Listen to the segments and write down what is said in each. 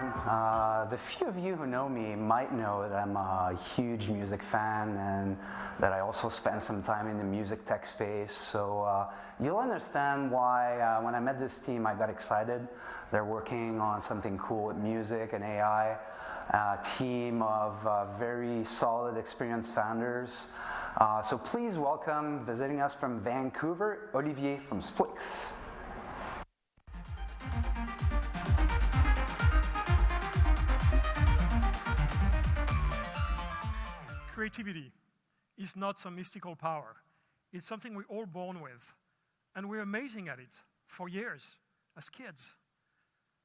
everyone. The few of you who know me might know that I'm a huge music fan and that I also spend some time in the music tech space. So you'll understand why when I met this team I got excited. They're working on something cool with music and AI. A team of very solid, experienced founders. So please welcome, visiting us from Vancouver, Olivier from Spliqs. Creativity is not some mystical power. It's something we're all born with. And we're amazing at it for years, as kids.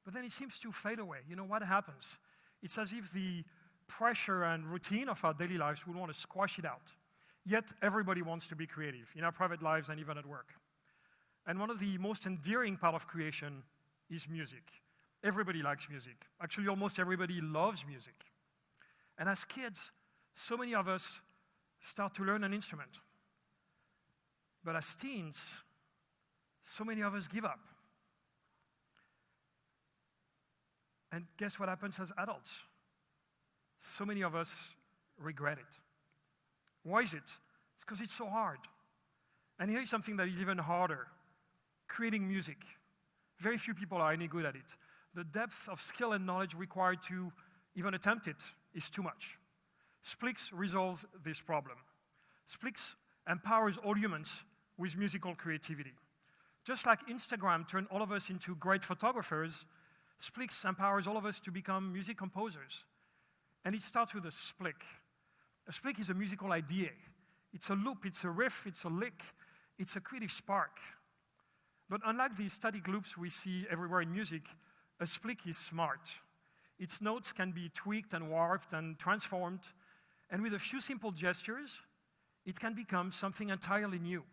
But then it seems to fade away. You know what happens? It's as if the pressure and routine of our daily lives would want to squash it out. Yet everybody wants to be creative, in our private lives and even at work. And one of the most endearing part of creation is music. Everybody likes music. Actually, almost everybody loves music. And as kids, so many of us start to learn an instrument. But as teens, so many of us give up. And guess what happens as adults? So many of us regret it. Why is it? It's because it's so hard. And here is something that is even harder. Creating music. Very few people are any good at it. The depth of skill and knowledge required to even attempt it is too much. Spliqs resolves this problem. Spliqs empowers all humans with musical creativity. Just like Instagram turned all of us into great photographers, Spliqs empowers all of us to become music composers. And it starts with a splick. A splick is a musical idea. It's a loop, it's a riff, it's a lick, it's a creative spark. But unlike the static loops we see everywhere in music, a splick is smart. Its notes can be tweaked and warped and transformed. And with a few simple gestures, it can become something entirely new,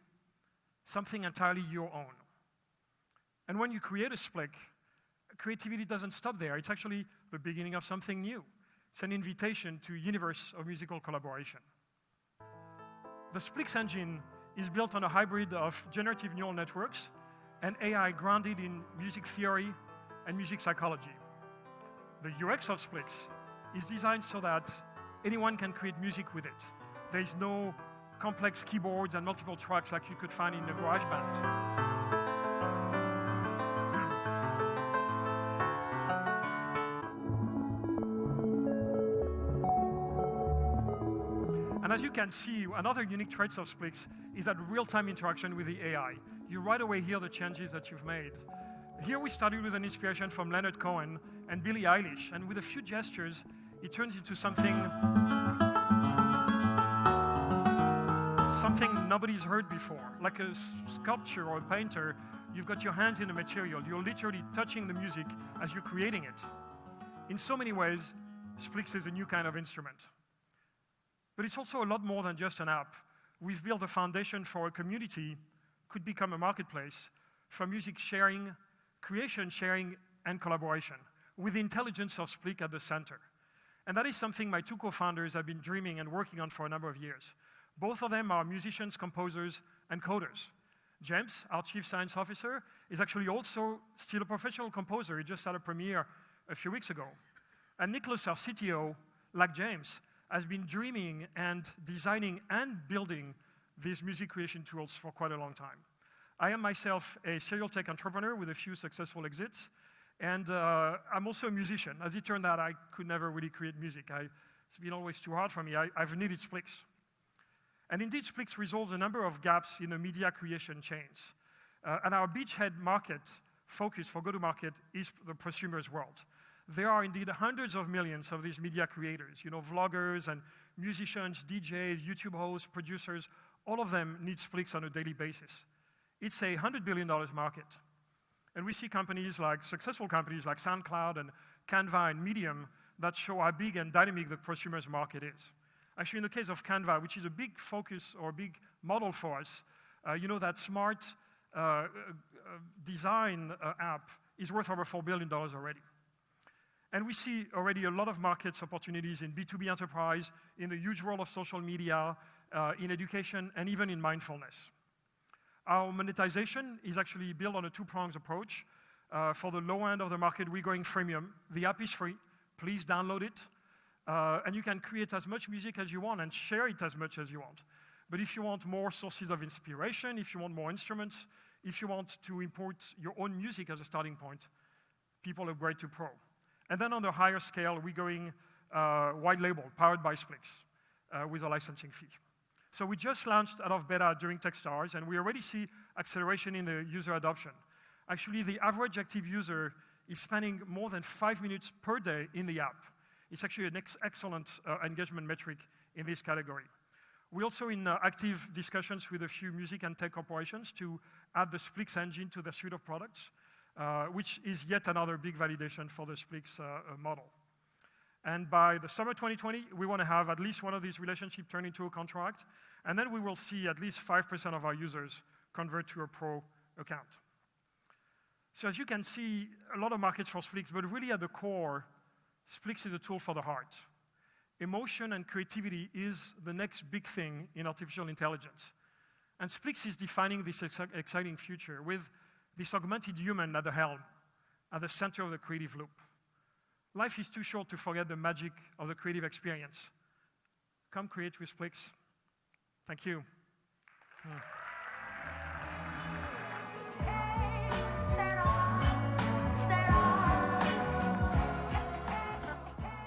something entirely your own. And when you create a splick, creativity doesn't stop there. It's actually the beginning of something new. It's an invitation to a universe of musical collaboration. The Spliqs engine is built on a hybrid of generative neural networks and AI grounded in music theory and music psychology. The UX of Spliqs is designed so that anyone can create music with it. There is no complex keyboards and multiple tracks like you could find in a garage band. And as you can see, another unique trait of Spliqs is that real-time interaction with the AI. You right away hear the changes that you've made. Here we started with an inspiration from Leonard Cohen and Billie Eilish, and with a few gestures, it turns into something nobody's heard before. Like a sculpture or a painter, you've got your hands in the material. You're literally touching the music as you're creating it. In so many ways, Spliqs is a new kind of instrument. But it's also a lot more than just an app. We've built a foundation for a community, could become a marketplace, for music sharing, creation sharing, and collaboration, with the intelligence of Spliqs at the center. And that is something my two co-founders have been dreaming and working on for a number of years. Both of them are musicians, composers, and coders. James, our Chief Science Officer, is actually also still a professional composer. He just had a premiere a few weeks ago. And Nicholas, our CTO, like James, has been dreaming and designing and building these music creation tools for quite a long time. I am myself a serial tech entrepreneur with a few successful exits. And I'm also a musician. As it turned out, I could never really create music. It's been always too hard for me. I've needed Spliqs. And indeed, Spliqs resolves a number of gaps in the media creation chains. And our beachhead market focus for go-to-market is the prosumer's world. There are indeed hundreds of millions of these media creators, vloggers and musicians, DJs, YouTube hosts, producers. All of them need Spliqs on a daily basis. It's a $100 billion market. And we see successful companies like SoundCloud and Canva and Medium that show how big and dynamic the prosumer's market is. Actually, in the case of Canva, which is a big focus or a big model for us, that smart design app is worth over $4 billion already. And we see already a lot of markets opportunities in B2B enterprise, in the huge role of social media, in education, and even in mindfulness. Our monetization is actually built on a two-pronged approach. For the low end of the market, we're going freemium. The app is free. Please download it. And you can create as much music as you want and share it as much as you want. But if you want more sources of inspiration, if you want more instruments, if you want to import your own music as a starting point, people upgrade to Pro. And then on the higher scale, we're going white label, powered by Spliqs, with a licensing fee. So we just launched out of beta during Techstars, and we already see acceleration in the user adoption. Actually, the average active user is spending more than 5 minutes per day in the app. It's actually an excellent engagement metric in this category. We're also in active discussions with a few music and tech corporations to add the Spliqs engine to their suite of products, which is yet another big validation for the Spliqs model. And by the summer 2020, we want to have at least one of these relationships turn into a contract, and then we will see at least 5% of our users convert to a Pro account. So as you can see, a lot of markets for Spliqs, but really at the core, Spliqs is a tool for the heart. Emotion and creativity is the next big thing in artificial intelligence. And Spliqs is defining this exciting future with this augmented human at the helm, at the center of the creative loop. Life is too short to forget the magic of the creative experience. Come create with Spliqs. Thank you.